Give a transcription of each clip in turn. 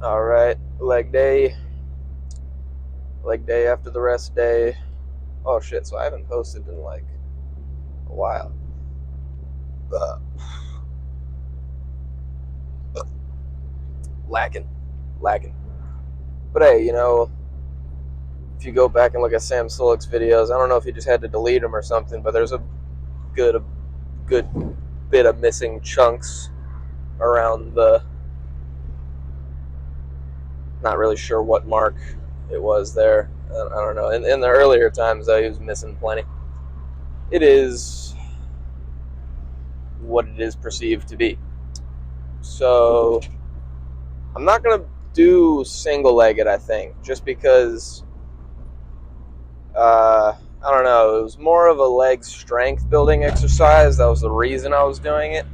All right, leg day after the rest day. Oh shit! So I haven't posted in like a while. Uh, lacking, lacking. But hey, if you go back and look at Sam Sulek's videos, I don't know if he just had to delete them or something, but there's a good bit of missing chunks around the. Not really sure what mark it was there. I don't know. In the earlier times, though, he was missing plenty. It is what it is perceived to be. So I'm not gonna do single-legged. I think just because I don't know. It was more of a leg strength building exercise. That was the reason I was doing it,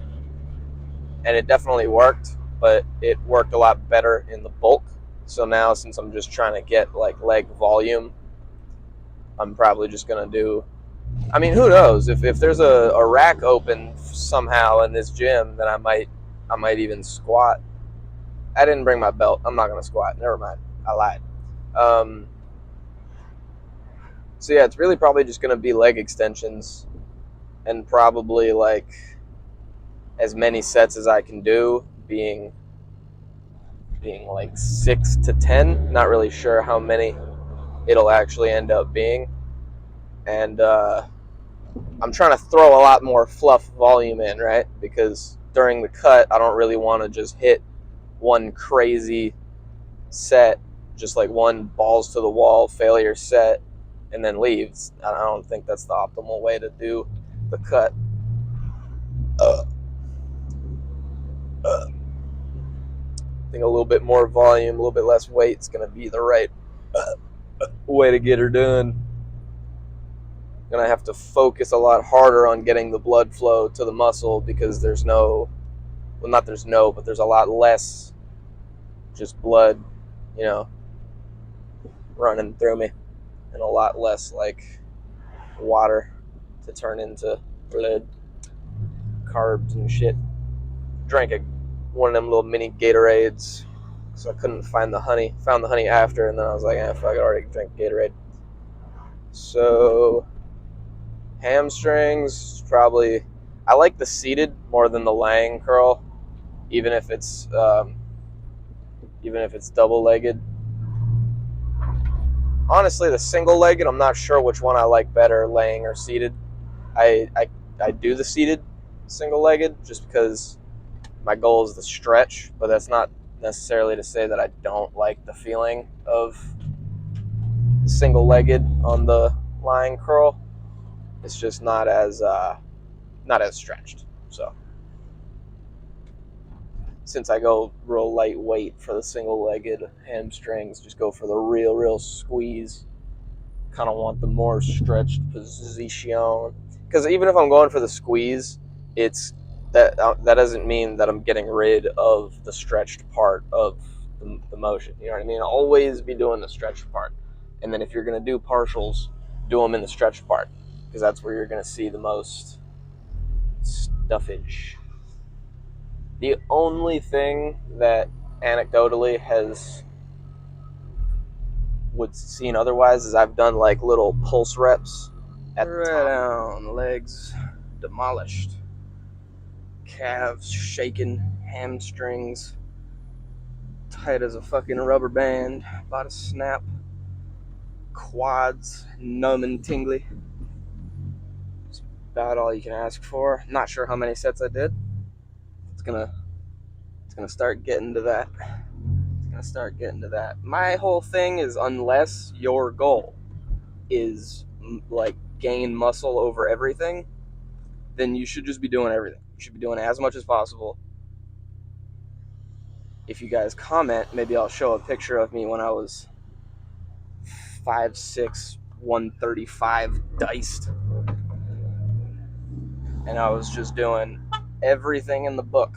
and it definitely worked. But it worked a lot better in the bulk. So now, since I'm just trying to get like leg volume, I'm probably just gonna do. I mean, who knows? If there's a rack open somehow in this gym, then I might even squat. I didn't bring my belt. I'm not gonna squat. Never mind. I lied. Um, so yeah, it's really probably just gonna be leg extensions and probably like as many sets as I can do, being like 6 to 10. Not really sure how many it'll actually end up being, and I'm trying to throw a lot more fluff volume in, right? Because during the cut, I don't really want to just hit one crazy set, just like one balls to the wall failure set, and then leaves. I don't think that's the optimal way to do the cut. Uh, uh, I think a little bit more volume, a little bit less weight is going to be the right way to get her done. Gonna have to focus a lot harder on getting the blood flow to the muscle because there's no, well, not there's no, but there's a lot less just blood, you know, running through me, and a lot less like water to turn into blood, carbs and shit. Drank one of them little mini Gatorades, so I couldn't find the honey. Found the honey after, and then I was like, fuck, I already drank Gatorade. So hamstrings, probably. I like the seated more than the lying curl, even if it's double-legged. Honestly, the single-legged, I'm not sure which one I like better, laying or seated. I I, I do the seated single-legged just because my goal is the stretch, but that's not necessarily to say that I don't like the feeling of single-legged on the lying curl. It's just not as stretched. So since I go real lightweight for the single-legged hamstrings, just go for the real squeeze. Kind of want the more stretched position, because even if I'm going for the squeeze, it's that doesn't mean that I'm getting rid of the stretched part of the motion. You know what I mean? I'll always be doing the stretched part, and then if you're gonna do partials, do them in the stretched part, because that's where you're gonna see the most stuffage. The only thing that anecdotally has would seen otherwise is I've done like little pulse reps at the top. Down, legs demolished, calves shaking, hamstrings tight as a fucking rubber band, about to snap, quads numb and tingly. It's about all you can ask for. Not sure how many sets I did. It's gonna start getting to that. My whole thing is, unless your goal is like gain muscle over everything, then you should just be doing everything. You should be doing as much as possible. If you guys comment, maybe I'll show a picture of me when I was 5'6", 135 diced, and I was just doing everything in the book.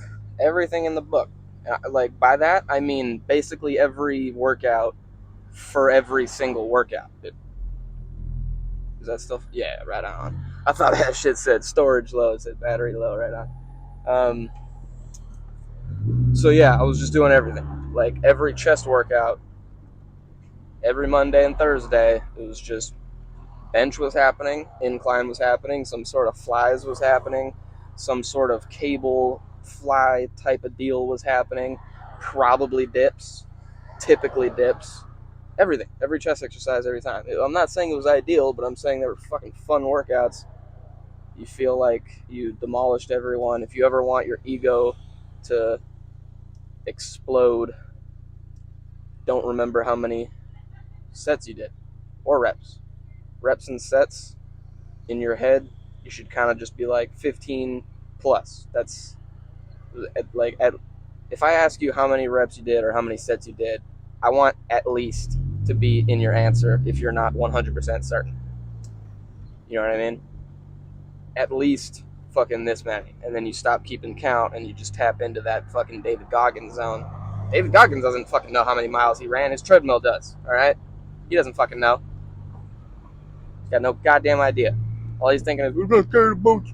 Like, by that I mean basically every workout for every single workout. Is that stuff? Yeah, right on. I thought that shit said storage low. It said battery low. Right on. So yeah, I was just doing everything. like every chest workout, every Monday and Thursday, it was just bench was happening, incline was happening, some sort of flies was happening, some sort of cable fly type of deal was happening, probably dips, typically dips, everything, every chest exercise, every time. I'm not saying it was ideal, but I'm saying they were fucking fun workouts. You feel like you demolished everyone. If you ever want your ego to explode, don't remember how many sets you did or reps. Reps and sets in your head, you should kind of just be like 15 plus. That's like if I ask you how many reps you did or how many sets you did, I want at least to be in your answer if you're not 100% certain. You know what I mean? At least fucking this many. And then you stop keeping count and you just tap into that fucking David Goggins zone. David Goggins doesn't fucking know how many miles he ran. His treadmill does, all right? He doesn't fucking know. He's got no goddamn idea. All he's thinking is, we're going to carry the boats.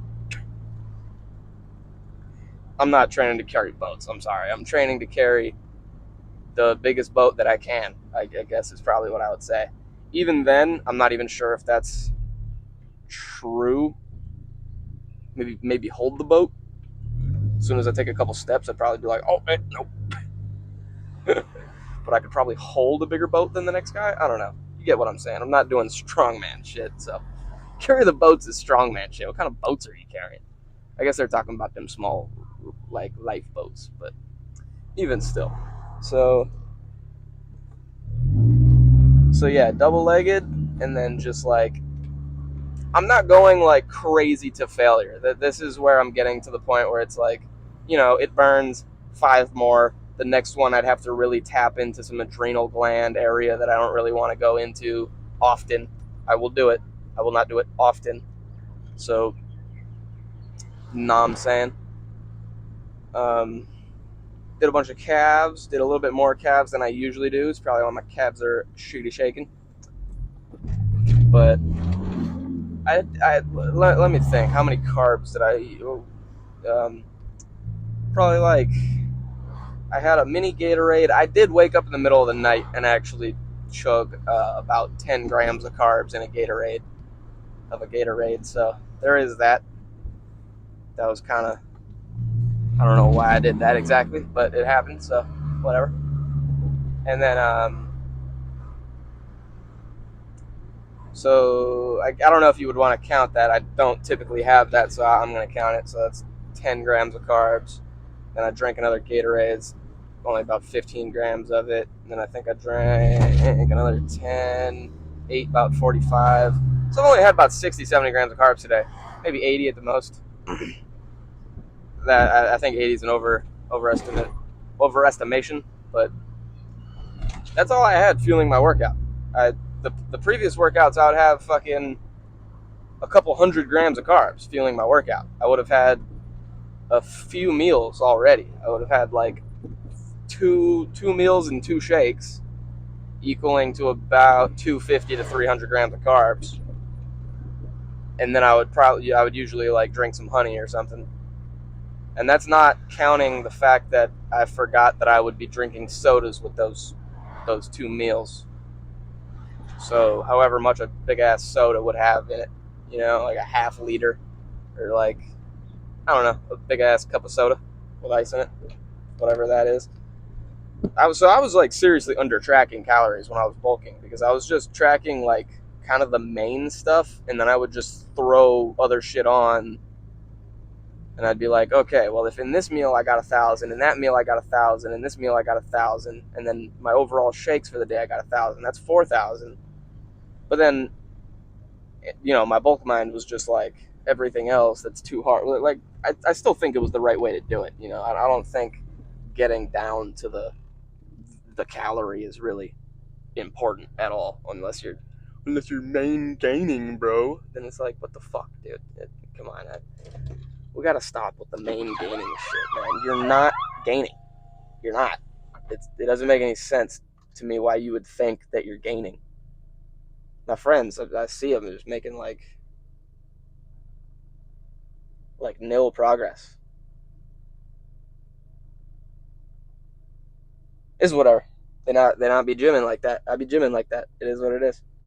I'm not training to carry boats. I'm sorry. I'm training to carry the biggest boat that I can, I guess is probably what I would say. Even then, I'm not even sure if that's true. Maybe hold the boat. As soon as I take a couple steps, I'd probably be like, oh, nope. But I could probably hold a bigger boat than the next guy. I don't know. You get what I'm saying. I'm not doing strongman shit, so carry the boats is strongman shit. What kind of boats are you carrying? I guess they're talking about them small, like, lifeboats, but even still. So yeah, double-legged, and then just like, I'm not going like crazy to failure. This is where I'm getting to the point where it's like, it burns 5 more. The next one I'd have to really tap into some adrenal gland area that I don't really want to go into often. I will do it. I will not do it often. So, know what I'm saying? Did a bunch of calves. Did a little bit more calves than I usually do. It's probably why my calves are shooty shaking. But let me think. How many carbs did I eat? Probably like, I had a mini Gatorade. I did wake up in the middle of the night and actually chug about 10 grams of carbs in a Gatorade. So there is that. That was kind of, I don't know why I did that exactly, but it happened. So whatever. And then so I don't know if you would want to count that. I don't typically have that, so I'm going to count it. So that's 10 grams of carbs. Then I drank another Gatorade, only about 15 grams of it. And then I think I drank another 10, ate about 45. So I've only had about 60, 70 grams of carbs today. Maybe 80 at the most. That I think 80 is an overestimation, but that's all I had fueling my workout. The previous workouts, I would have fucking a couple hundred grams of carbs fueling my workout. I would have had a few meals already. I would have had like two meals and 2 shakes, equaling to about 250 to 300 grams of carbs. And then I would usually like drink some honey or something. And that's not counting the fact that I forgot that I would be drinking sodas with those 2 meals. So however much a big ass soda would have in it, like a half liter, or like, I don't know, a big ass cup of soda with ice in it, whatever that is. I was like seriously under tracking calories when I was bulking, because I was just tracking like kind of the main stuff, and then I would just throw other shit on, and I'd be like, okay, well, if in this meal I got 1,000, in that meal I got 1,000, in this meal I got 1,000, and then my overall shakes for the day I got 1,000, that's 4,000. But then, my bulk mind was just like everything else that's too hard. Like, I still think it was the right way to do it. I don't think getting down to the calorie is really important at all, unless you're maintaining, bro. Then it's like, what the fuck, dude? Come on, we gotta stop with the main gaining shit, man. You're not gaining. You're not. It doesn't make any sense to me why you would think that you're gaining. My friends, I see them just making like nil progress. It's whatever. They not be gymming like that. I be gymming like that. It is what it is.